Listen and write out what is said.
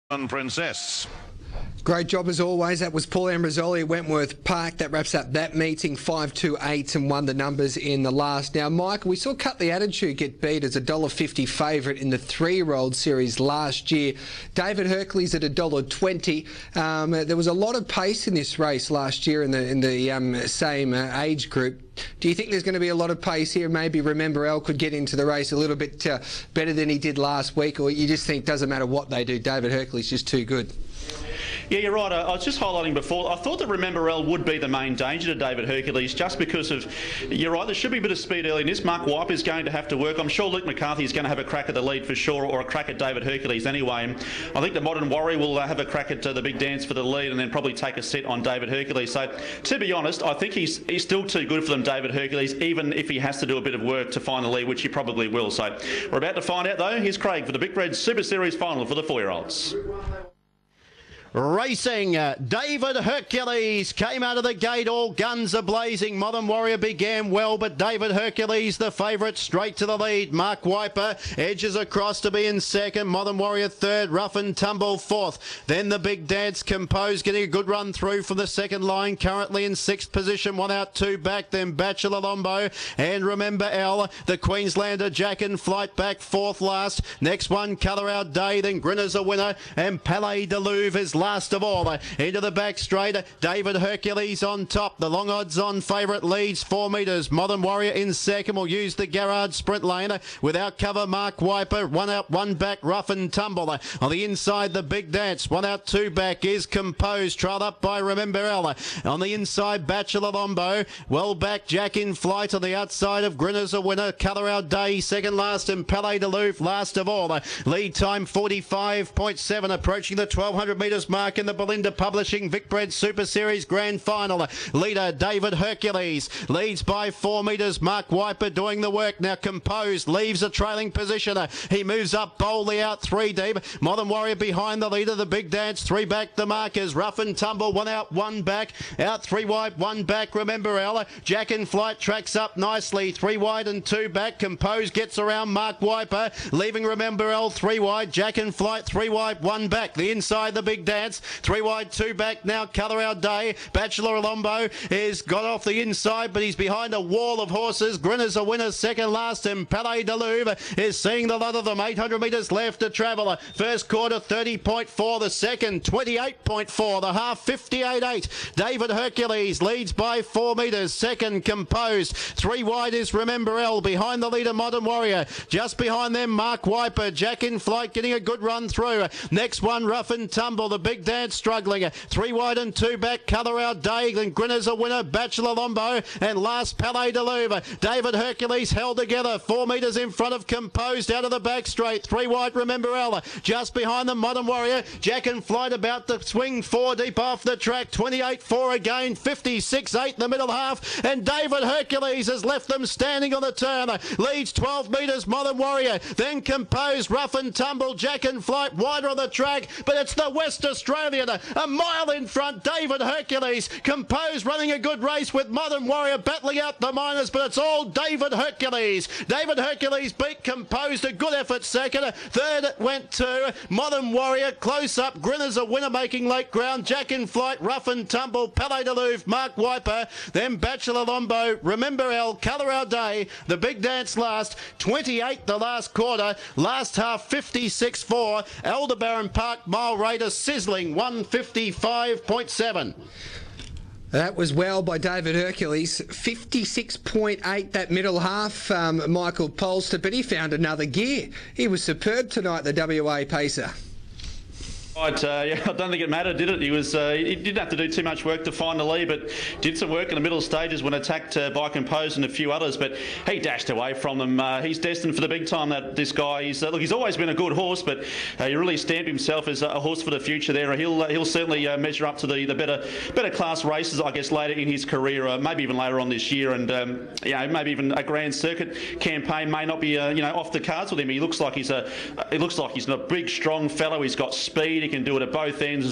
Princess. Great job as always. That was Paul Ambrosoli at Wentworth Park. That wraps up that meeting. 5-2-8 and won the numbers in the last. Now, Michael, we saw Cut the Attitude get beat as a $1.50 favourite in the 3-year-old series last year. David Hercules at $1.20. There was a lot of pace in this race last year in the same age group. Do you think there's going to be a lot of pace here? Maybe Remember Elle could get into the race a little bit better than he did last week, or you just think it doesn't matter what they do, David Hercules is just too good? Yeah, you're right. I was just highlighting before, I thought that Remember Elle would be the main danger to David Hercules just because of, you're right, there should be a bit of speed early in this. Mark Wipe is going to have to work. I'm sure Luke McCarthy is going to have a crack at the lead for sure, or a crack at David Hercules anyway. And I think the Modern Warrior will have a crack at the big dance for the lead and then probably take a set on David Hercules. So, to be honest, I think he's still too good for them, David Hercules, even if he has to do a bit of work to find the lead, which he probably will. So, we're about to find out though. Here's Craig for the Big Red Super Series final for the 4-year-olds. Racing, David Hercules came out of the gate, all guns are blazing. Modern Warrior began well, but David Hercules, the favourite, straight to the lead. Mark Wiper edges across to be in second. Modern Warrior third, Rough and Tumble fourth. Then the Big Dance Compose getting a good run through from the second line, currently in sixth position, 1 out, 2 back. Then Bachelor Lombo and Remember Elle. The Queenslander Jack in Flight back fourth last. Next one, Colour Our Day. Then Grinner's a winner, and Palais de Louvre is last of all. Into the back straight, David Hercules on top. The long odds on favourite leads 4 metres. Modern Warrior in second will use the Garrard sprint lane. Without cover, Mark Wiper. 1 out, 1 back, Rough and Tumble. On the inside, the Big Dance. 1 out, 2 back is Composed, trailed up by Remember Elle. On the inside, Bachelor Lombo. Well back, Jack in Flight. On the outside of Grinner's a winner. Colour Our Day second last, and Palais de Louvre last of all. Lead time 45.7, approaching the 1200 metres mark in the Belinda Publishing Vic Bred Super Series Grand Final. Leader David Hercules leads by 4 metres. Mark Wiper doing the work. Now Composed leaves a trailing position. He moves up boldly out 3 deep. Modern Warrior behind the leader. The Big Dance 3 back. The markers Rough and Tumble 1 out, 1 back. Out 3 wide, 1 back. Remember Elle. Jack in Flight tracks up nicely. 3 wide and 2 back. Composed gets around Mark Wiper, leaving Remember Elle 3 wide. Jack in Flight 3 wide, 1 back. The inside, the Big Dance 3 wide, 2 back now. Colour Our Day. Bachelor Lombo is got off the inside, but he's behind a wall of horses. Grinner's a winner, second last, and Palais de Louvre is seeing the lot of them. 800 metres left to travel. First quarter 30.4, the second 28.4, the half 58.8. David Hercules leads by 4 metres. Second Composed. 3 wide is Remember Elle. Behind the leader, Modern Warrior. Just behind them, Mark Wiper. Jack in Flight getting a good run through. Next one, Rough and Tumble. The Big Dance struggling. 3 wide and 2 back. Colour Our Day. Then Grinner's a winner. Bachelor Lombo. And last, Palais de Louvre. David Hercules held together. 4 metres in front of Composed out of the back straight. 3 wide, Remember Elle. Just behind the Modern Warrior. Jack in Flight about to swing 4 deep off the track. 28.4 again. 56.8 the middle half. And David Hercules has left them standing on the turn. Leads 12 metres, Modern Warrior. Then Composed, Rough and Tumble. Jack in Flight wider on the track. But it's the West Australian. A mile in front, David Hercules. Composed running a good race with Modern Warrior battling out the minors, but it's all David Hercules. David Hercules beat Composed, a good effort second. Third it went to Modern Warrior. Close up, Grinner's a winner making late ground. Jack in Flight, Rough and Tumble, Palais de Louvre, Mark Wiper. Then Bachelor Lombo, Remember Elle, Colour Our Day. The Big Dance last, 28 the last quarter. Last half 56.4. Aldebaran Park mile rate a sizzling 155.7. That was well by David Hercules. 56.8 that middle half, Michael Polster, but he found another gear. He was superb tonight, the WA pacer. Right, yeah, I don't think it mattered, did it? He didn't have to do too much work to find the lead, but did some work in the middle stages when attacked by Composed and a few others. But he dashed away from them. He's destined for the big time. This guy. He's always been a good horse, but he really stamped himself as a horse for the future. There, he'll certainly measure up to the better class races, I guess, later in his career, maybe even later on this year. And maybe even a Grand Circuit campaign may not be off the cards with him. He looks like he's a big, strong fellow. He's got speed. He can do it at both ends.